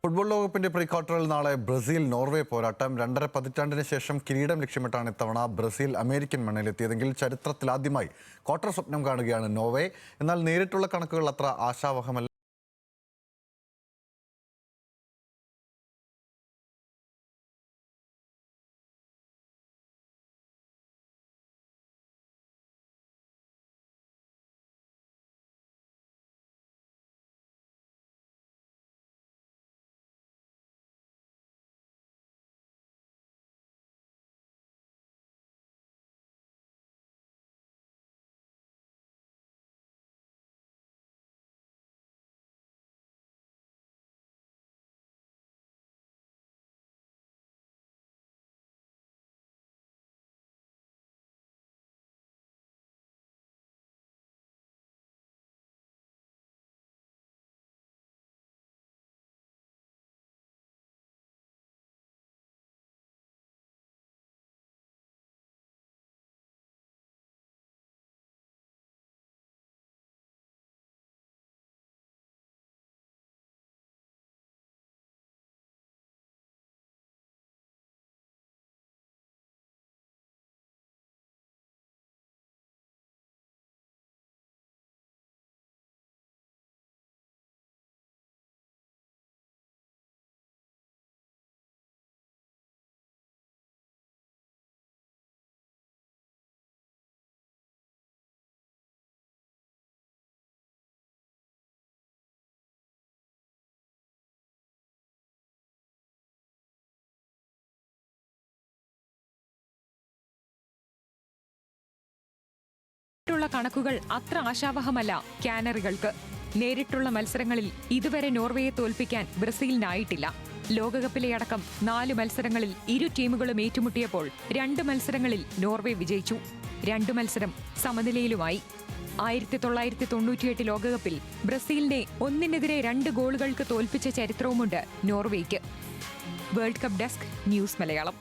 Football ലോകകപ്പിന്റെ pre ക്വാർട്ടറിൽ നാളെ ബ്രസീൽ നോർവേ പോരാട്ടം. 2.5 പതിറ്റാണ്ടിന് ശേഷം കിരീടം ലക്ഷ്യമിട്ടാണ് ഇത്തവണ ബ്രസീൽ അമേരിക്കൻ മണ്ണിലെത്തിയതെങ്കിൽ ചരിത്രത്തിലാദ്യമായി ക്വാർട്ടർ സ്വപ്നം കാണുകയാണ് നോർവേ. എന്നാൽ നേരിട്ടുള്ള കണക്കുകൾ അത്ര ആശാവഹമല്ല. കണക്കുകൾ അത്ര ആശാവഹമല്ല കാനറികൾക്ക്. നേരിട്ടുള്ള മത്സരങ്ങളിൽ ഇതുവരെ നോർവേയെ തോൽപ്പിക്കാൻ ബ്രസീലിനായിട്ടില്ല. ലോകകപ്പിലെ അടക്കം 4 മത്സരങ്ങളിൽ ഇരു ടീമുകളും ഏറ്റുമുട്ടിയപ്പോൾ 2 മത്സരങ്ങളിൽ നോർവേ വിജയിച്ചു. 2 മത്സരം സമനിലയിലുമായി. 1998 ലോകകപ്പിൽ ബ്രസീലിനെ 1-2 ഗോളുകൾക്ക് തോൽപ്പിച്ച ചരിത്രവുമുണ്ട് നോർവേയ്ക്ക്. World cup desk, news Malayalam.